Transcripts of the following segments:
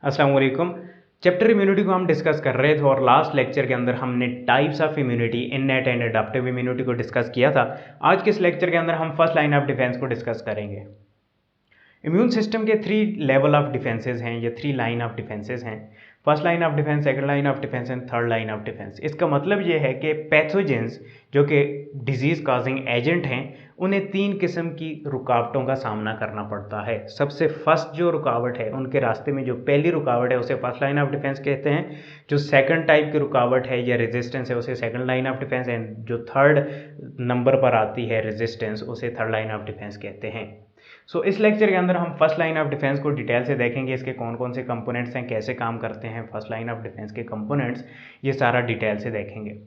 अस्सलाम वालेकुम। Chapter immunity को हम डिस्कस कर रहे थे और लास्ट लेक्चर के अंदर हमने types of immunity innate and adoptive immunity को डिस्कस किया था। आज के इस लेक्चर के अंदर हम फर्स्ट लाइन ऑफ डिफेंस को डिस्कस करेंगे। इम्यून सिस्टम के 3 लेवल ऑफ डिफेंसेस हैं, ये 3 लाइन ऑफ डिफेंसेस हैं। First line of defence, second line of defence and third line of defence. इसका मतलब ये है कि पैथोजेंस जो कि डिजीज़ काजिंग एजेंट हैं, उन्हें 3 किस्म की रुकावटों का सामना करना पड़ता है। सबसे फर्स्ट जो रुकावट है उनके रास्ते में, जो पहली रुकावट है उसे फर्स्ट लाइन ऑफ डिफेंस कहते हैं। जो सेकंड टाइप की रुकावट है या रेजिस्टेंस है उसे second line of defence, and जो थर्ड नंबर पर आती है रेजिस्टेंस, उसे थर्ड लाइन ऑफ डिफेंस कहते हैं। इस लेक्चर के अंदर हम फर्स्ट लाइन ऑफ डिफेंस को डिटेल से देखेंगे, इसके कौन कौन से कंपोनेंट्स हैं, कैसे काम करते हैं फर्स्ट लाइन ऑफ डिफेंस के कंपोनेंट्स, ये सारा डिटेल से देखेंगे।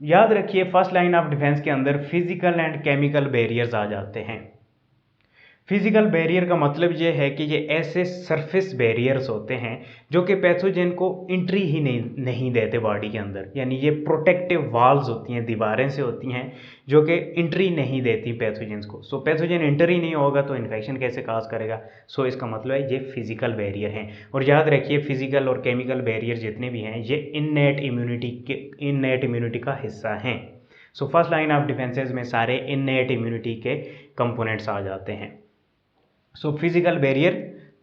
याद रखिए, फर्स्ट लाइन ऑफ डिफेंस के अंदर फिजिकल एंड केमिकल बैरियर्स आ जाते हैं। फिजिकल बैरियर का मतलब ये है कि ये ऐसे सरफेस बैरियर्स होते हैं जो कि पैथोजन को एंट्री ही नहीं देते बॉडी के अंदर, यानी ये प्रोटेक्टिव वॉल्स होती हैं, दीवारें से होती हैं जो कि एंट्री नहीं देती पैथोजेंस को। पैथोजन एंटर ही नहीं होगा तो इन्फेक्शन कैसे काज करेगा। इसका मतलब है ये फिजिकल बैरियर हैं। और याद रखिए, फिजिकल और केमिकल बैरियर जितने भी हैं ये इननेट इम्यूनिटी का हिस्सा हैं। फर्स्ट लाइन ऑफ डिफेंसेस में सारे इननेट इम्यूनिटी के कंपोनेंट्स आ जाते हैं। फिजिकल बैरियर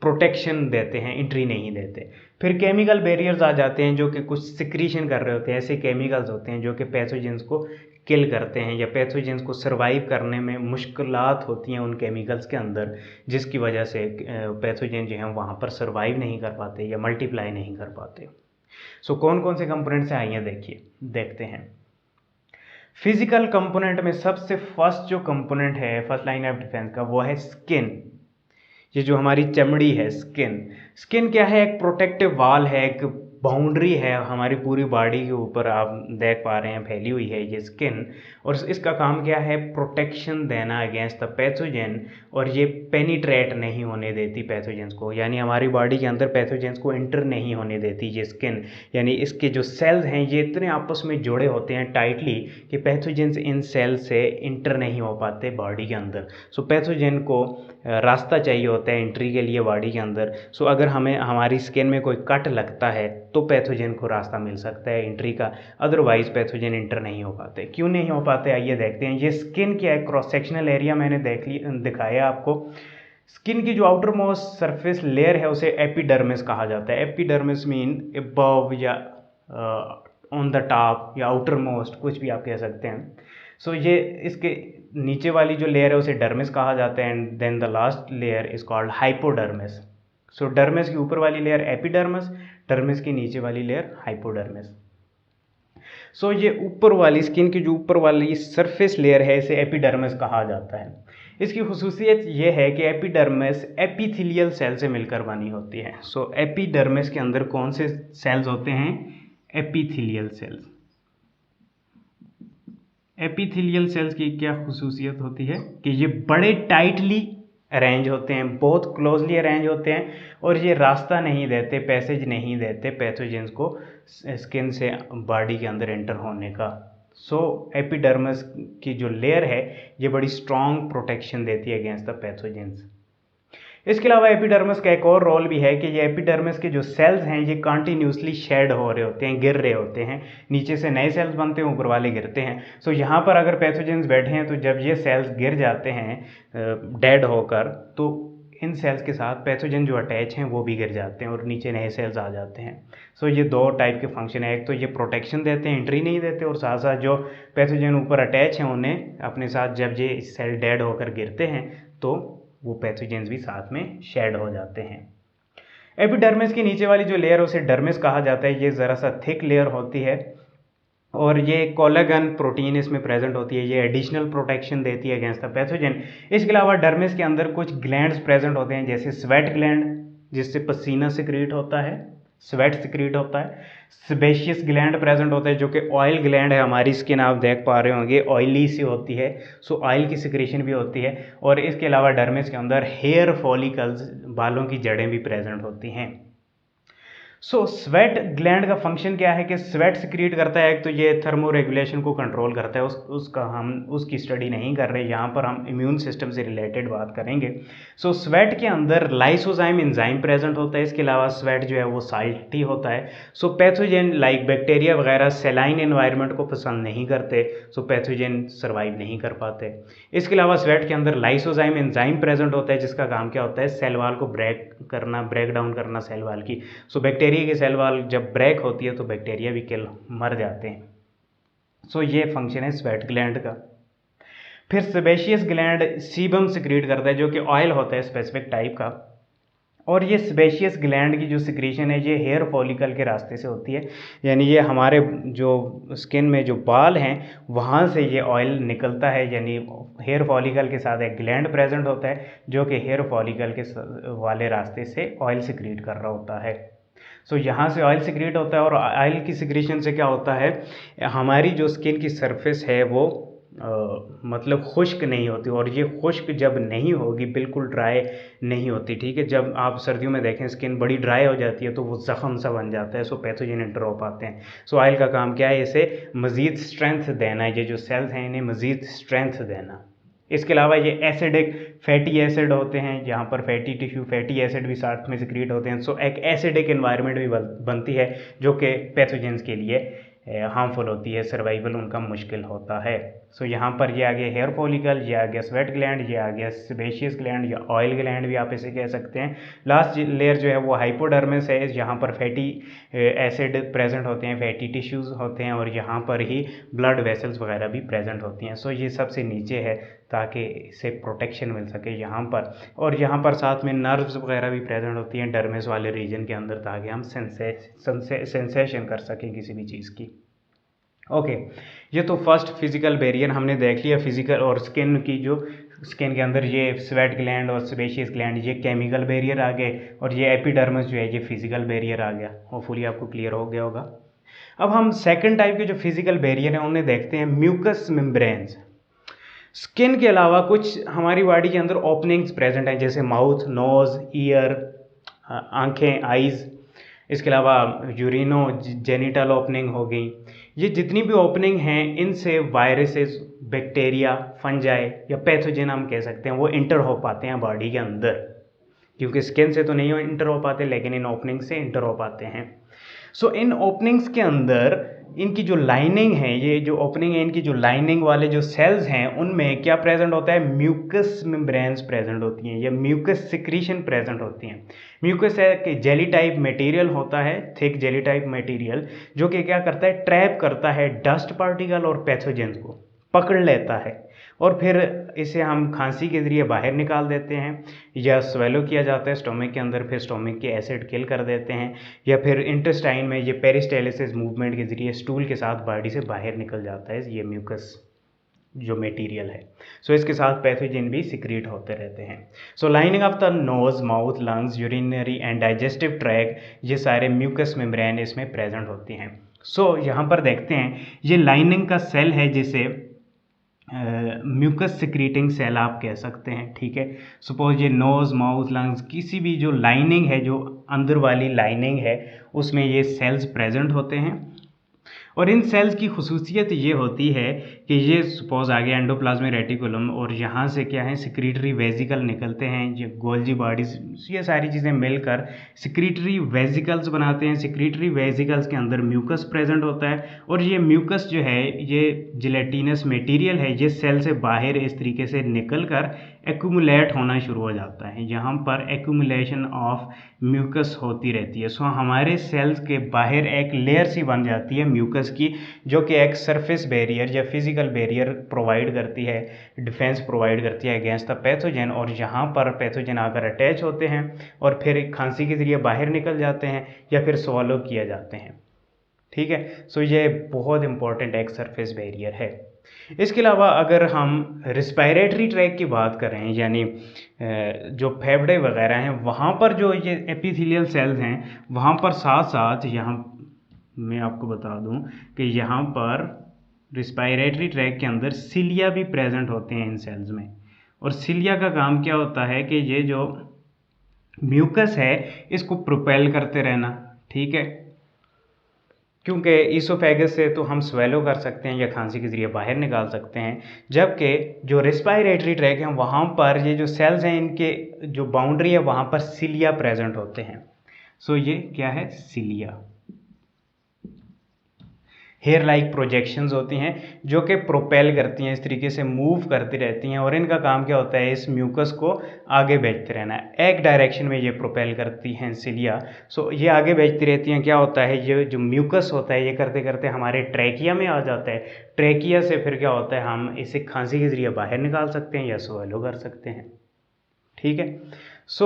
प्रोटेक्शन देते हैं, एंट्री नहीं देते। फिर केमिकल बैरियर्स आ जाते हैं जो कि कुछ सिक्रीशन कर रहे होते हैं, ऐसे केमिकल्स होते हैं जो कि पैथोजेंस को किल करते हैं या पैथोजेंस को सर्वाइव करने में मुश्किलात होती हैं उन केमिकल्स के अंदर, जिसकी वजह से पैथोजेन जो हैं वहाँ पर सर्वाइव नहीं कर पाते या मल्टीप्लाई नहीं कर पाते। कौन कौन से कंपोनेंट्स हैं, आइए देखते हैं। फिजिकल कंपोनेंट में सबसे फर्स्ट जो कंपोनेंट है फर्स्ट लाइन ऑफ डिफेंस का, वो है स्किन। ये जो हमारी चमड़ी है, स्किन क्या है? एक प्रोटेक्टिव वॉल है, एक बाउंड्री है हमारी पूरी बॉडी के ऊपर, आप देख पा रहे हैं फैली हुई है ये स्किन। और इसका काम क्या है? प्रोटेक्शन देना अगेंस्ट द पैथोजन, और ये पेनिट्रेट नहीं होने देती पैथोजेंस को, यानी हमारी बॉडी के अंदर पैथोजेंस को एंटर नहीं होने देती ये स्किन। यानी इसके जो सेल्स हैं ये इतने आपस में जुड़े होते हैं टाइटली कि पैथोजेंस इन सेल से इंटर नहीं हो पाते बॉडी के अंदर। पैथोजन को रास्ता चाहिए होता है एंट्री के लिए बॉडी के अंदर। अगर हमें हमारी स्किन में कोई कट लगता है तो पैथोजन को रास्ता मिल सकता है एंट्री का, अदरवाइज पैथोजन इंटर नहीं हो पाते। क्यों नहीं हो पाते, आइए देखते हैं। ये स्किन क्या है? क्रॉस सेक्शनल एरिया मैंने दिखाया आपको। स्किन की जो आउटर मोस्ट सरफेस लेयर है उसे एपिडर्मिस कहा जाता है। एपिडर्मिस मीन अबव या ऑन द टॉप या आउटर मोस्ट, कुछ भी आप कह सकते हैं। ये इसके नीचे वाली जो लेयर है उसे डर्मिस कहा जाता है, and then the last layer is called hypodermis. Dermis की ऊपर वाली लेयर एपिडर्मिस, डर्मिस की नीचे वाली लेयर हाइपोडर्मिस। ये ऊपर वाली स्किन की जो ऊपर वाली सरफेस लेयर है इसे एपिडर्मिस कहा जाता है। इसकी खुसूसियत ये है कि एपिडर्मिस एपिथेलियल सेल से मिलकर बनी होती है। एपिडर्मिस के अंदर कौन से सेल्स होते हैं? Epithelial cells. एपिथेलियल सेल्स की क्या खुसूसियत होती है कि ये बड़े टाइटली अरेंज होते हैं, बहुत क्लोजली अरेंज होते हैं, और ये रास्ता नहीं देते, पैसेज नहीं देते पैथोजेंस को स्किन से बॉडी के अंदर एंटर होने का। एपिडर्मिस की जो लेयर है ये बड़ी स्ट्रॉन्ग प्रोटेक्शन देती है अगेंस्ट द पैथोजेंस। इसके अलावा एपिडर्मिस का एक और रोल भी है कि ये एपिडर्मिस के जो सेल्स हैं ये कंटिन्यूसली शेड हो रहे होते हैं, गिर रहे होते हैं। नीचे से नए सेल्स बनते हैं, ऊपर वाले गिरते हैं। यहाँ पर अगर पैथोजेंस बैठे हैं तो जब ये सेल्स गिर जाते हैं डेड होकर, तो इन सेल्स के साथ पैथोजन जो अटैच हैं वो भी गिर जाते हैं और नीचे नए सेल्स आ जाते हैं। ये 2 टाइप के फंक्शन है। एक तो ये प्रोटेक्शन देते हैं, एंट्री नहीं देते, और साथ साथ जो पैथोजन ऊपर अटैच हैं उन्हें अपने साथ जब ये सेल डेड होकर गिरते हैं तो वो पैथोजेंस भी साथ में शेड हो जाते हैं। एपिडर्मिस की नीचे वाली जो लेयर है उसे डर्मिस कहा जाता है। ये ज़रा सा थिक लेयर होती है और ये कोलेजन प्रोटीन इसमें प्रेजेंट होती है, ये एडिशनल प्रोटेक्शन देती है अगेंस्ट द पैथोजन। इसके अलावा डर्मिस के अंदर कुछ ग्लैंड्स प्रेजेंट होते हैं, जैसे स्वेट ग्लैंड जिससे पसीना सिक्रीट होता है, स्वेट सिक्रीट होता है। सेबेशियस ग्लैंड प्रेजेंट होता है जो कि ऑयल ग्लैंड है। हमारी स्किन आप देख पा रहे होंगे ऑयली सी होती है, ऑयल की सिक्रेशन भी होती है। और इसके अलावा डर्मिस के अंदर हेयर फॉलिकल्स, बालों की जड़ें भी प्रेजेंट होती हैं। स्वेट ग्लैंड का फंक्शन क्या है कि स्वेट सिक्रीट करता है। एक तो ये थर्मो रेगुलेशन को कंट्रोल करता है, उसका हम उसकी स्टडी नहीं कर रहे, यहाँ पर हम इम्यून सिस्टम से रिलेटेड बात करेंगे। स्वेट के अंदर लाइसोजाइम एंजाइम प्रेजेंट होता है। इसके अलावा स्वेट जो है वो साल्टी होता है। पैथोजन लाइक बैक्टीरिया वगैरह सेलाइन एनवायरनमेंट को पसंद नहीं करते, पैथोजन सर्वाइव नहीं कर पाते। इसके अलावा स्वेट के अंदर लाइसोजाइम एंजाइम प्रेजेंट होता है, जिसका काम क्या होता है, सेल वाल को ब्रेक डाउन करना सेल वाल की। बैक्टीरिया की सेल वाल जब ब्रेक होती है तो बैक्टीरिया भी मर जाते हैं। ये फंक्शन है स्वेट ग्लैंड का। फिर सेबेशियस ग्लैंड सीबम सिक्रीट करता है, जो कि ऑयल होता है स्पेसिफिक टाइप का। और ये सेबेशियस ग्लैंड की जो सिक्रीशन है ये हेयर फॉलिकल के रास्ते से होती है, यानी ये हमारे जो स्किन में जो बाल हैं वहाँ से ये ऑयल निकलता है, यानी हेयर फॉलिकल के साथ एक ग्लैंड प्रेजेंट होता है जो कि हेयर फॉलिकल के वाले रास्ते से ऑयल सिक्रीट कर रहा होता है। यहाँ से ऑयल सिक्रीट होता है, और ऑयल की सिक्रीशन से क्या होता है, हमारी जो स्किन की सरफेस है वो मतलब खुश्क नहीं होती, और ये खुश्क जब नहीं होगी, बिल्कुल ड्राई नहीं होती, ठीक है। जब आप सर्दियों में देखें स्किन बड़ी ड्राई हो जाती है तो वो ज़ख़म सा बन जाता है, पैथोजन एंटर हो पाते हैं। ऑयल का काम क्या है, इसे मज़ीद स्ट्रेंथ देना है, ये जो सेल्स हैं इन्हें मज़ीद स्ट्रेंथ देना। इसके अलावा ये एसिडिक फैटी एसिड होते हैं, यहाँ पर फैटी टिश्यू फैटी एसिड भी साथ में सिक्रीट होते हैं। एक एसिडिक एनवायरनमेंट भी बनती है जो कि पैथोजेंस के लिए हार्मफुल होती है, सर्वाइवल उनका मुश्किल होता है। यहाँ पर ये आ गया हेयर फॉलिकल, ये आ गया स्वेट ग्लैंड, ये आ गया सेबेशियस ग्लैंड या ऑयल ग्लैंड भी आप इसे कह सकते हैं। लास्ट लेयर जो है वो हाइपोडर्मिस है, यहाँ पर फैटी एसिड प्रेजेंट होते हैं, फैटी टिश्यूज़ होते हैं, और यहाँ पर ही ब्लड वेसल्स वगैरह भी प्रेजेंट होती हैं। ये सबसे नीचे है ताकि इसे प्रोटेक्शन मिल सके यहाँ पर, और यहाँ पर साथ में नर्व्स वगैरह भी प्रेजेंट होती हैं डर्मिस वाले रीजन के अंदर, ताकि हम सेंसेशन कर सकें किसी भी चीज़ की। ओके, ये तो फर्स्ट फिजिकल बैरियर हमने देख लिया। फिजिकल और स्किन की जो स्किन के अंदर ये स्वेट ग्लैंड और सेबेशियस ग्लैंड ये केमिकल बैरियर आ गए, और ये एपिडर्मिस जो है ये फिजिकल बैरियर आ गया। होपफुली आपको क्लियर हो गया होगा। अब हम सेकंड टाइप के जो फिजिकल बैरियर हैं उन्हें देखते हैं, म्यूकस मेम्ब्रेन्स। स्किन के अलावा कुछ हमारी बॉडी के अंदर ओपनिंग्स प्रेजेंट हैं, जैसे माउथ, नोज़, ईयर, आंखें, आइज़। इसके अलावा यूरिनो जेनिटल ओपनिंग हो गई। ये जितनी भी ओपनिंग हैं इनसे वायरसेस, बैक्टीरिया, फंजाई या पैथोजन हम कह सकते हैं वो इंटर हो पाते हैं बॉडी के अंदर, क्योंकि स्किन से तो नहीं इंटर हो पाते, लेकिन इन ओपनिंग से इंटर हो पाते हैं। इन ओपनिंग्स के अंदर इनकी जो लाइनिंग है, ये जो ओपनिंग है इनकी जो लाइनिंग वाले जो सेल्स हैं उनमें क्या प्रेजेंट होता है, म्यूकस मेम्ब्रेन्स प्रेजेंट होती हैं, या म्यूकस सिक्रीशन प्रेजेंट होती हैं। म्यूकस एक जेली टाइप मटेरियल होता है, थिक जेली टाइप मटेरियल, जो कि क्या करता है, ट्रैप करता है डस्ट पार्टिकल और पैथोजेंस को पकड़ लेता है, और फिर इसे हम खांसी के ज़रिए बाहर निकाल देते हैं, या स्वेलो किया जाता है स्टोमक के अंदर, फिर स्टोमक के एसिड किल कर देते हैं, या फिर इंटेस्टाइन में ये पेरिस्टालिसिस मूवमेंट के ज़रिए स्टूल के साथ बॉडी से बाहर निकल जाता है ये म्यूकस जो मटेरियल है। इसके साथ पैथोजन भी सिक्रीट होते रहते हैं। Lining of the nose, mouth, lungs, urinary and digestive track, ये सारे म्यूकस मेम्ब्रेन इसमें प्रेजेंट होती हैं। यहाँ पर देखते हैं, ये लाइनिंग का सेल है जिसे म्यूकस सिक्रीटिंग सेल आप कह सकते हैं, ठीक है। सपोज ये नोज़, माउथ, लंग्स, किसी भी जो लाइनिंग है, जो अंदर वाली लाइनिंग है, उसमें ये सेल्स प्रेजेंट होते हैं। और इन सेल्स की खुसूसियत ये होती है कि ये सपोज आ गया एंडोप्लाज्मिक रेटिकुलम, और यहाँ से क्या है, सिक्रीटरी वेजिकल निकलते हैं, ये गोल्जी बॉडीज, ये सारी चीज़ें मिलकर सिक्रीटरी वेजिकल्स बनाते हैं। सिक्रीटरी वेजिकल्स के अंदर म्यूकस प्रेजेंट होता है, और ये म्यूकस जो है ये जिलेटिनस मटेरियल है, ये सेल से बाहर इस तरीके से निकल कर एक्यूमुलेट होना शुरू हो जाता है। यहाँ पर एक्यूमुलेशन ऑफ म्यूकस होती रहती है। हमारे सेल्स के बाहर एक लेयर सी बन जाती है म्यूकस की, जो कि एक सरफेस बैरियर या फिजिकल बैरियर प्रोवाइड करती है, डिफेंस प्रोवाइड करती है अगेंस्ट द पैथोजन। और यहाँ पर पैथोजन आकर अटैच होते हैं और फिर खांसी के ज़रिए बाहर निकल जाते हैं या फिर स्वॉलो किए जाते हैं, ठीक है। ये बहुत इंपॉर्टेंट एक सरफेस बैरियर है। इसके अलावा अगर हम रिस्पायरेटरी ट्रैक की बात करें, यानी जो फेफड़े वगैरह हैं, वहाँ पर जो ये एपिथेलियल सेल्स हैं, वहाँ पर साथ साथ यहाँ मैं आपको बता दूं कि यहाँ पर रिस्पायरेटरी ट्रैक के अंदर सिलिया भी प्रेजेंट होते हैं इन सेल्स में। और सिलिया का काम क्या होता है कि ये जो म्यूकस है इसको प्रोपेल करते रहना, ठीक है, क्योंकि ईसोफेगस से तो हम स्वेलो कर सकते हैं या खांसी के ज़रिए बाहर निकाल सकते हैं, जबकि जो रेस्पिरेटरी ट्रैक है वहाँ पर ये जो सेल्स हैं इनके जो बाउंड्री है वहाँ पर सिलिया प्रेजेंट होते हैं। सो ये क्या है, सिलिया। हेयर लाइक प्रोजेक्शंस होती हैं जो कि प्रोपेल करती हैं, इस तरीके से मूव करती रहती हैं, और इनका काम क्या होता है, इस म्यूकस को आगे भेजते रहना है। एक डायरेक्शन में ये प्रोपेल करती हैं सिलिया। सो ये आगे भेजती रहती हैं। क्या होता है, ये जो म्यूकस होता है ये करते करते हमारे ट्रैकिया में आ जाता है। ट्रैकिया से फिर क्या होता है, हम इसे खांसी के ज़रिए बाहर निकाल सकते हैं या स्वेलो कर सकते हैं। ठीक है, सो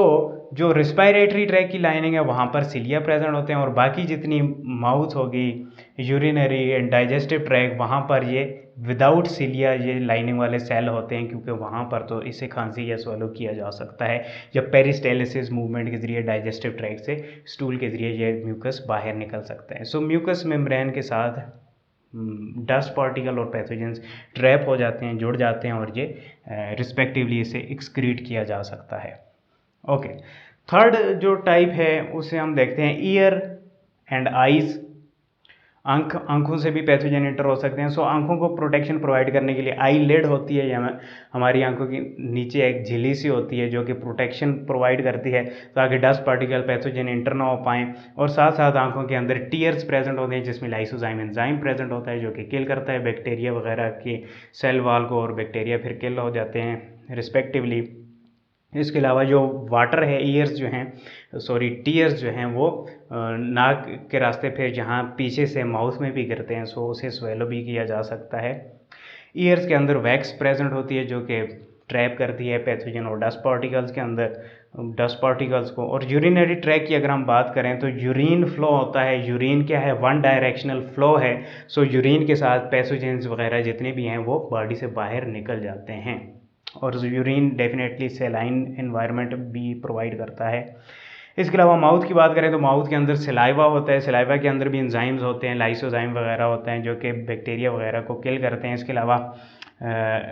जो रिस्पायरेटरी ट्रैक की लाइनिंग है वहाँ पर सिलिया प्रेजेंट होते हैं, और बाकी जितनी माउथ होगी, यूरिनरी एंड डाइजेस्टिव ट्रैक, वहाँ पर ये विदाउट सिलिया ये लाइनिंग वाले सेल होते हैं, क्योंकि वहाँ पर तो इसे खांसी या swallow किया जा सकता है, या पेरिस्टालसिस मूवमेंट के ज़रिए डाइजेस्टिव ट्रैक से स्टूल के ज़रिए ये म्यूकस बाहर निकल सकता है। सो म्यूकस मेम्ब्रेन के साथ डस्ट पार्टिकल और पैथोजेंस ट्रैप हो जाते हैं, जुड़ जाते हैं, और ये रिस्पेक्टिवली इसे एक्सक्रीट किया जा सकता है। ओके, थर्ड जो टाइप है उसे हम देखते हैं ईयर एंड आईज। आंखों से भी पैथोजन एंटर हो सकते हैं। सो आंखों को प्रोटेक्शन प्रोवाइड करने के लिए आई लिड होती है, या हमारी आंखों के नीचे एक झिल्ली सी होती है जो कि प्रोटेक्शन प्रोवाइड करती है ताकि डस्ट पार्टिकल पैथोजन एंटर ना हो पाएँ। और साथ साथ आंखों के अंदर टीयर्स प्रेजेंट होते हैं जिसमें लाइसोजाइम एंजाइम प्रेजेंट होता है जो कि किल करता है बैक्टीरिया वगैरह के सेल वॉल को, और बैक्टीरिया फिर किल हो जाते हैं रिस्पेक्टिवली। इसके अलावा जो वाटर है, ईयर्स जो हैं, सॉरी टीयर्स जो हैं, वो नाक के रास्ते फिर जहाँ पीछे से माउथ में भी गिरते हैं, सो उसे स्वेलो भी किया जा सकता है। ईयर्स के अंदर वैक्स प्रेजेंट होती है जो कि ट्रैप करती है पैथोजन और डस्ट पार्टिकल्स के अंदर, डस्ट पार्टिकल्स को। और यूरिनरी ट्रैक की अगर हम बात करें तो यूरिन फ्लो होता है। यूरिन क्या है, वन डायरेक्शनल फ्लो है। सो यूरिन के साथ पैथोजेंस वगैरह जितने भी हैं वो बॉडी से बाहर निकल जाते हैं, और यूरिन डेफिनेटली सेलाइन एनवायरनमेंट भी प्रोवाइड करता है। इसके अलावा माउथ की बात करें तो माउथ के अंदर सलाइवा होता है। सलाइवा के अंदर भी एंजाइम्स होते हैं, लाइसोजाइम वगैरह होते हैं जो कि बैक्टीरिया वगैरह को किल करते हैं। इसके अलावा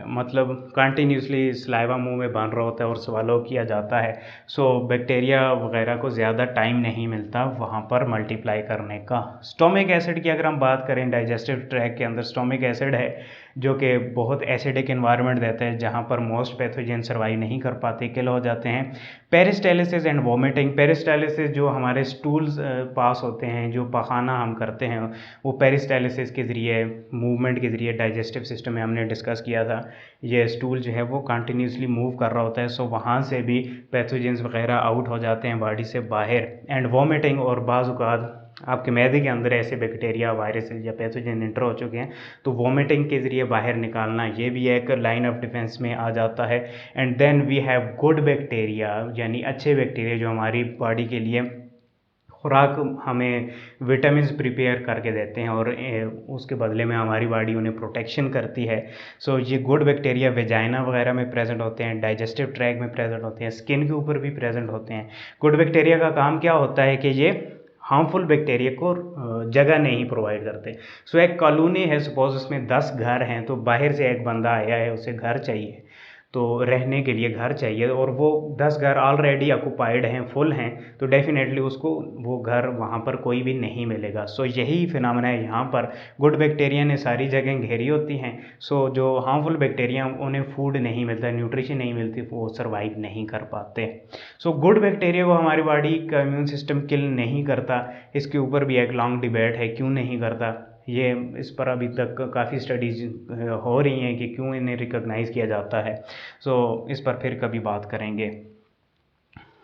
मतलब कंटिन्यूसली सलाइवा मुंह में बन रहा होता है और स्वलो किया जाता है। सो बैक्टीरिया वगैरह को ज़्यादा टाइम नहीं मिलता वहाँ पर मल्टीप्लाई करने का। स्टोमिक एसिड की अगर हम बात करें, डाइजेस्टिव ट्रैक के अंदर स्टोमिक एसिड है जो कि बहुत एसिडिक एनवायरनमेंट देता है जहाँ पर मोस्ट पैथोजन सर्वाइव नहीं कर पाते, किल हो जाते हैं। Peristalsis and vomiting. पेरिस्टालिसिस जो हमारे स्टूल्स पास होते हैं, जो पखाना हम करते हैं, वो पेरिस्टालिसिस के ज़रिए, मूवमेंट के ज़रिए डाइजेस्टिव सिस्टम में हमने डिस्कस किया था, ये स्टूल जो है वो कंटिन्यूसली मूव कर रहा होता है। सो वहाँ से भी पैथोजेंस वगैरह आउट हो जाते हैं बॉडी से बाहर। एंड वोमिटिंग, और बाज़ औक़ात आपके मैदे के अंदर ऐसे बैक्टीरिया, वायरसेस या पैथोजन एंटर हो चुके हैं तो वोमिटिंग के ज़रिए बाहर निकालना, ये भी एक लाइन ऑफ डिफेंस में आ जाता है। And then we have good bacteria, यानी अच्छे बैक्टीरिया जो हमारी बॉडी के लिए खुराक, हमें विटामिन्स प्रिपेयर करके देते हैं और उसके बदले में हमारी बॉडी उन्हें प्रोटेक्शन करती है। सो ये गुड बैक्टीरिया वेजाइना वगैरह में प्रेजेंट होते हैं, डाइजेस्टिव ट्रैक में प्रेजेंट होते हैं, स्किन के ऊपर भी प्रेजेंट होते हैं। गुड बैक्टीरिया का काम क्या होता है कि ये हार्मफुल बैक्टीरिया को जगह नहीं प्रोवाइड करते। सो एक कॉलोनी है, सपोज उसमें 10 घर हैं, तो बाहर से एक बंदा आया है, उसे घर चाहिए, तो रहने के लिए घर चाहिए, और वो 10 घर ऑलरेडी ऑक्यूपाइड हैं, फुल हैं, तो डेफिनेटली उसको वो घर वहाँ पर कोई भी नहीं मिलेगा। सो यही फिनोमेना है यहाँ पर। गुड बैक्टीरिया ने सारी जगह घेरी होती हैं, सो जो हार्मफुल बैक्टीरिया उन्हें फूड नहीं मिलता, न्यूट्रिशन नहीं मिलती, वो सर्वाइव नहीं कर पाते। सो गुड बैक्टीरिया को हमारी बॉडी का इम्यून सिस्टम किल नहीं करता। इसके ऊपर भी एक लॉन्ग डिबेट है क्यों नहीं करता, ये इस पर अभी तक काफ़ी स्टडीज हो रही हैं कि क्यों इन्हें रिकॉग्नाइज़ किया जाता है। सो इस पर फिर कभी बात करेंगे।